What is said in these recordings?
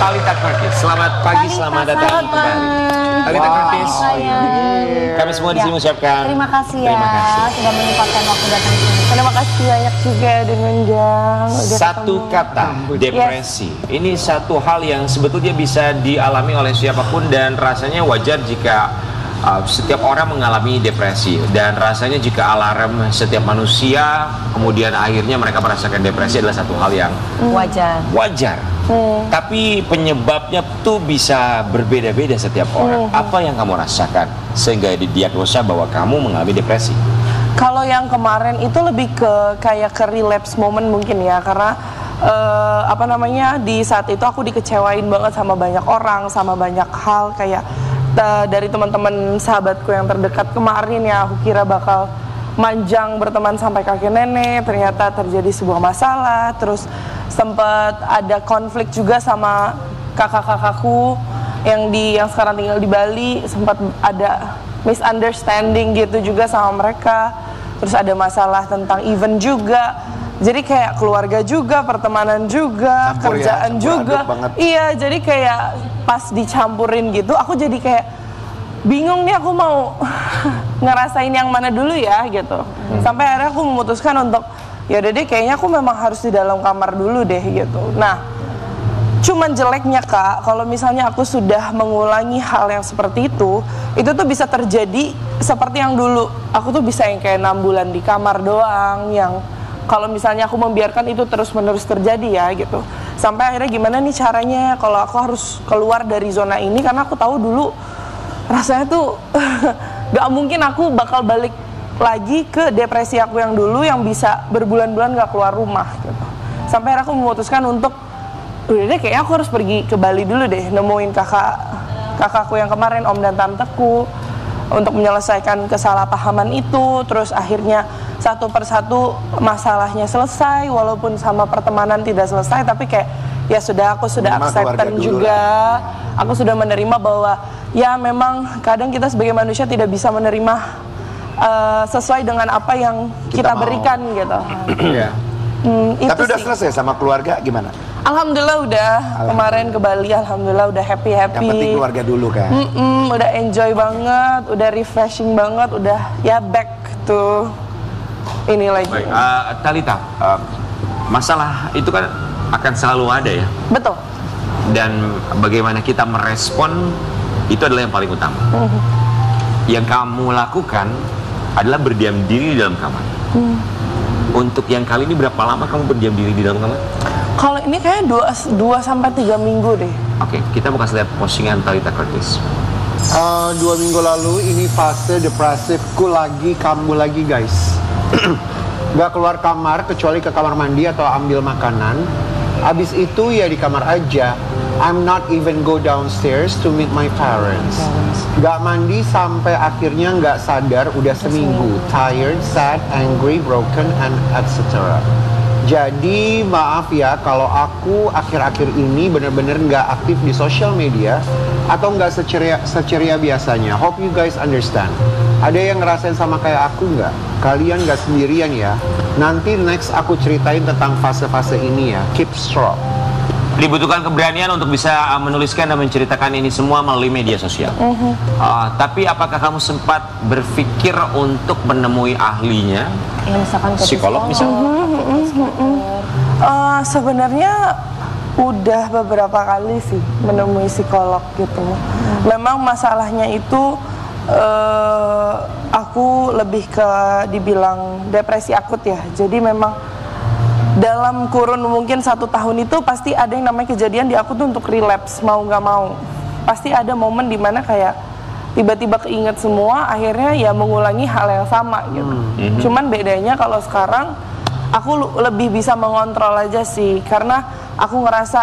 Talitha Curtis. Selamat pagi, selamat datang kembali. Talitha Curtis. Kami semua di sini mengucapkan terima kasih ya, terima kasih. sudah menyempatkan waktu datang ke sini. Terima kasih banyak juga dengan Jang. Satu kata, depresi. Ini satu hal yang sebetulnya bisa dialami oleh siapapun dan rasanya wajar jika setiap orang mengalami depresi, dan rasanya jika alarm setiap manusia kemudian akhirnya mereka merasakan depresi adalah satu hal yang wajar. Tapi penyebabnya tuh bisa berbeda-beda setiap orang. Apa yang kamu rasakan sehingga didiagnosa bahwa kamu mengalami depresi? Kalau yang kemarin itu lebih ke kayak ke relapse moment mungkin ya, karena di saat itu aku dikecewain banget sama banyak orang, sama banyak hal kayak dari teman-teman sahabatku yang terdekat kemarin ya, aku kira bakal manjang berteman sampai kakek nenek, ternyata terjadi sebuah masalah. Terus sempat ada konflik juga sama kakak-kakakku yang sekarang tinggal di Bali, sempat ada misunderstanding gitu juga sama mereka. Terus ada masalah tentang event juga. Jadi kayak keluarga juga, pertemanan juga, campur kerjaan ya, juga. Iya, jadi kayak pas dicampurin gitu, aku jadi kayak bingung nih aku mau ngerasain yang mana dulu ya gitu. Sampai akhirnya aku memutuskan untuk ya udah deh, kayaknya aku memang harus di dalam kamar dulu deh gitu. Nah, cuman jeleknya Kak, kalau misalnya aku sudah mengulangi hal yang seperti itu tuh bisa terjadi seperti yang dulu. Aku tuh bisa yang kayak 6 bulan di kamar doang, yang kalau misalnya aku membiarkan itu terus-menerus terjadi ya gitu. Sampai akhirnya gimana nih caranya kalau aku harus keluar dari zona ini, karena aku tahu dulu rasanya tuh gak mungkin aku bakal balik lagi ke depresi aku yang dulu yang bisa berbulan-bulan gak keluar rumah gitu. Sampai akhirnya aku memutuskan untuk udah deh, kayaknya aku harus pergi ke Bali dulu deh, nemuin kakakku yang kemarin, om dan tanteku, untuk menyelesaikan kesalahpahaman itu. Terus akhirnya satu persatu masalahnya selesai, walaupun sama pertemanan tidak selesai, tapi kayak ya sudah, aku sudah acceptance juga, aku sudah menerima bahwa ya memang kadang kita sebagai manusia tidak bisa menerima sesuai dengan apa yang kita berikan gitu. Tapi udah selesai sama keluarga gimana? Alhamdulillah udah. Kemarin ke Bali, alhamdulillah udah happy. Yang penting keluarga dulu kan. Udah enjoy banget, udah refreshing banget, udah ya back to ini lagi. Baik, Talitha, masalah itu kan akan selalu ada ya. Betul. Dan bagaimana kita merespon itu adalah yang paling utama. Yang kamu lakukan adalah berdiam diri di dalam kamar. Untuk yang kali ini berapa lama kamu berdiam diri di dalam kamar? Kalau ini kayak 2 sampai 3 minggu deh. Oke, kita mau kasih lihat postingan Talitha Curtis. 2 minggu lalu ini fase depresifku lagi, kambuh lagi guys. Gak keluar kamar kecuali ke kamar mandi atau ambil makanan. Abis itu ya di kamar aja. I'm not even go downstairs to meet my parents. Gak mandi sampai akhirnya gak sadar udah seminggu. Tired, sad, angry, broken, and etc. Jadi maaf ya kalau aku akhir-akhir ini bener-bener gak aktif di social media atau gak seceria biasanya. Hope you guys understand. Ada yang ngerasain sama kayak aku nggak? Kalian nggak sendirian ya. Nanti next aku ceritain tentang fase-fase ini ya. Keep strong. Dibutuhkan keberanian untuk bisa menuliskan dan menceritakan ini semua melalui media sosial. Tapi apakah kamu sempat berpikir untuk menemui ahlinya? Ya, misalkan psikolog misalnya? Sebenarnya udah beberapa kali sih menemui psikolog gitu. Memang masalahnya itu aku lebih ke dibilang depresi akut ya. Jadi memang dalam kurun mungkin 1 tahun itu pasti ada yang namanya kejadian di aku tuh untuk relapse, mau nggak mau. Pasti ada momen dimana kayak tiba-tiba keinget semua, akhirnya ya mengulangi hal yang sama gitu. Cuman bedanya kalau sekarang aku lebih bisa mengontrol aja sih, karena aku ngerasa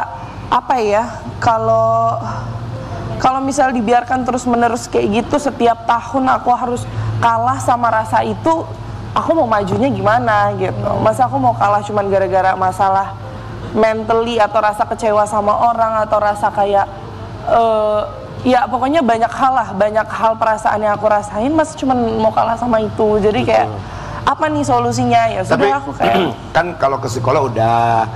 apa ya, kalau misal dibiarkan terus-menerus kayak gitu setiap tahun aku harus kalah sama rasa itu, aku mau majunya gimana gitu. Masa aku mau kalah cuman gara-gara masalah mentally atau rasa kecewa sama orang atau rasa kayak ya pokoknya banyak hal perasaan yang aku rasain, mas cuman mau kalah sama itu. Jadi kayak apa nih solusinya, ya Tapi sudah aku kayak kan kalau ke psikolog udah,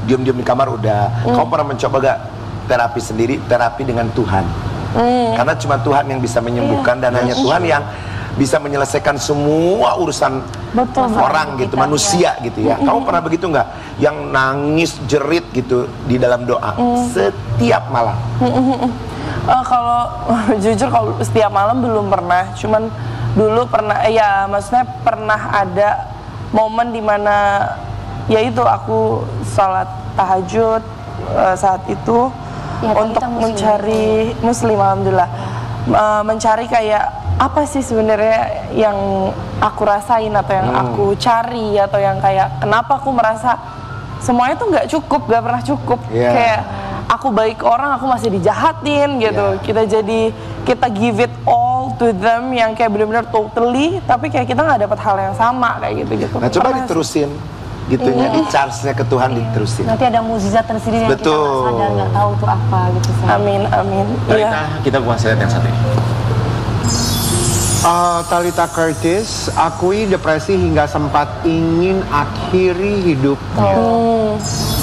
diem-diem di kamar udah. Kamu pernah mencoba gak terapi sendiri, terapi dengan Tuhan? Karena cuma Tuhan yang bisa menyembuhkan dan hanya Tuhan yang bisa menyelesaikan semua urusan Betul, orang gitu, kita, manusia gitu ya. Kamu pernah begitu nggak? Yang nangis jerit gitu di dalam doa setiap malam? kalau jujur kalau setiap malam belum pernah, cuman dulu pernah, ya maksudnya pernah ada momen dimana ya itu aku sholat tahajud saat itu Ya, untuk kita muslim. mencari muslim, alhamdulillah, mencari kayak apa sih sebenarnya yang aku rasain atau yang aku cari atau yang kayak kenapa aku merasa semuanya tuh nggak cukup, nggak pernah cukup. Kayak aku baik ke orang, aku masih dijahatin gitu. Kita give it all to them yang kayak benar-benar totally, tapi kayak kita nggak dapat hal yang sama kayak gitu. Nah coba diterusin gitunya, di charge-nya ke Tuhan diterusin. Nanti ada mukjizat tersendiri yang kita nggak sadar, nggak tahu itu apa gitu. Amin, amin. Talita, kita bukan lihat yang satu ini. Talita Curtis, akui depresi hingga sempat ingin akhiri hidupnya.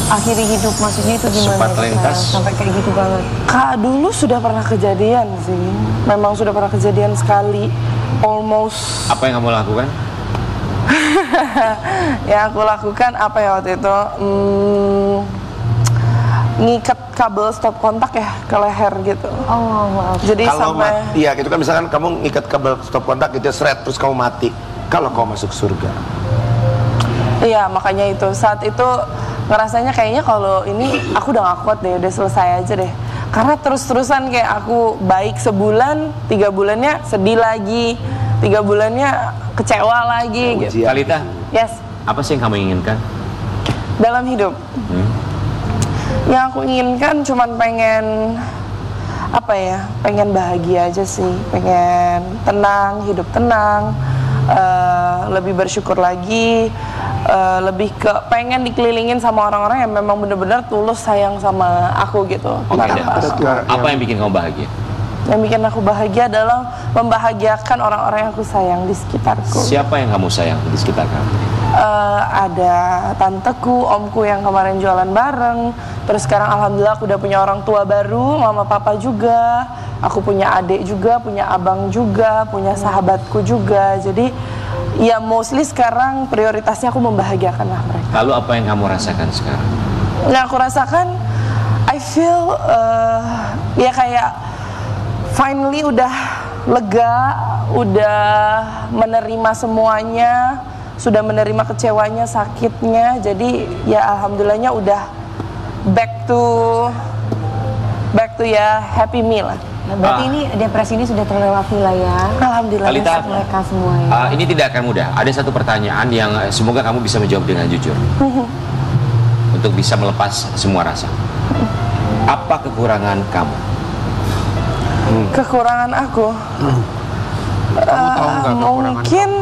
Akhiri hidup maksudnya itu gimana? Sempat Kak? lintas. Sampai kayak gitu banget. Kak, dulu sudah pernah kejadian sih. Memang sudah pernah kejadian sekali. Almost. Apa yang kamu lakukan? Yang aku lakukan apa ya waktu itu? Ngikat kabel stop kontak ya ke leher gitu. Oh, maaf. Jadi Kalau sampai mati, ya gitu kan misalkan kamu ngikat kabel stop kontak gitu seret terus kamu mati. Kalau kamu masuk surga. iya, makanya itu saat itu ngerasanya kayaknya kalau ini aku udah gak kuat deh, udah selesai aja deh. Karena terus-terusan kayak aku baik sebulan, 3 bulannya sedih lagi, 3 bulannya kecewa lagi gitu. Talita, Yes, apa sih yang kamu inginkan? dalam hidup. Yang aku inginkan cuman pengen apa ya? Pengen bahagia aja sih, pengen tenang, hidup tenang, lebih bersyukur lagi, lebih ke pengen dikelilingin sama orang-orang yang memang benar-benar tulus sayang sama aku gitu. Oke, Tanpa- apa yang bikin kamu bahagia? Yang bikin aku bahagia adalah membahagiakan orang-orang yang aku sayang di sekitarku. Siapa yang kamu sayang di sekitar kamu? Ada tanteku, omku yang kemarin jualan bareng. Terus sekarang alhamdulillah aku udah punya orang tua baru, mama papa juga. Aku punya adik juga, punya abang juga, punya sahabatku juga. Jadi ya mostly sekarang prioritasnya aku membahagiakan lah mereka. Lalu apa yang kamu rasakan sekarang? Yang aku rasakan, I feel ya kayak finally udah lega, udah menerima semuanya, sudah menerima kecewanya, sakitnya. Jadi ya alhamdulillahnya udah back to ya happy me lah. Nah, berarti ini depresi ini sudah terlewati lah ya. Alhamdulillah. Talita, Mereka semua ya. ini tidak akan mudah. Ada satu pertanyaan yang semoga kamu bisa menjawab dengan jujur. Untuk bisa melepas semua rasa. Apa kekurangan kamu? Kekurangan aku, Kamu tahu nggak kekurangan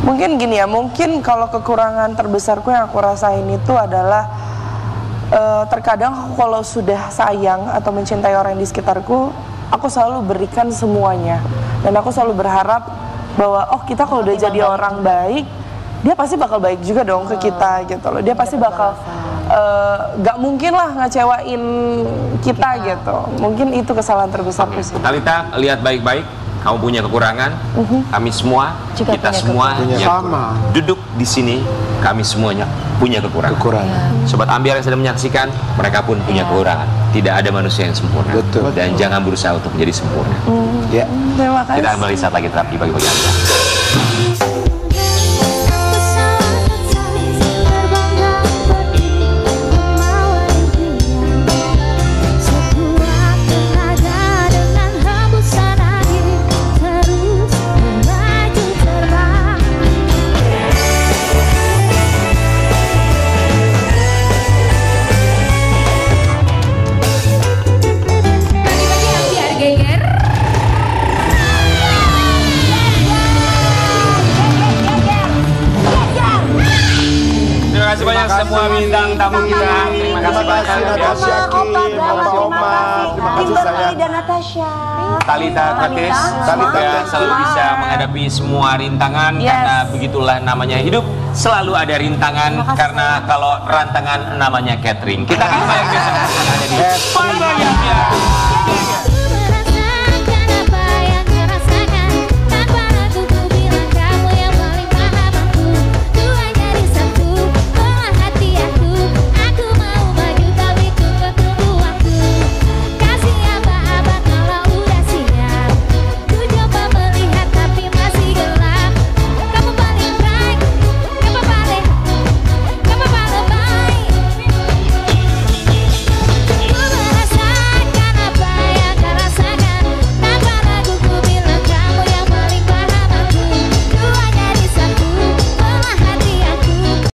mungkin gini ya, mungkin kalau kekurangan terbesarku yang aku rasain itu adalah terkadang aku kalau sudah sayang atau mencintai orang di sekitarku, aku selalu berikan semuanya, dan aku selalu berharap bahwa oh kita kalau udah jadi orang baik, dia pasti bakal baik juga dong ke kita gitu loh. Dia pasti bakal gak mungkin lah ngecewain kita gitu. Mungkin itu kesalahan terbesarku sih. Talita, lihat baik-baik. Kamu punya kekurangan, kami semua, Juga kita punya semua kekurangan. yang Sama. duduk di sini, kami semuanya punya kekurangan. Sobat Ambiar yang sedang menyaksikan, mereka pun punya kekurangan. Tidak ada manusia yang sempurna. Betul. Dan jangan berusaha untuk menjadi sempurna. Ya. Terima kasih. Kita kembali saat lagi terapi bagi-bagi Anda. Terima kasih banyak semua bintang tamu kita. Terima kasih banyak. Natasha, Kim, Oma, terima kasih sayang. dan Natasha. Talita Kates, semoga selalu bisa menghadapi semua rintangan karena begitulah namanya hidup. Selalu ada rintangan karena kalau rantangan namanya catering. Kita akan bayar besok yang ada di Parbayangnya.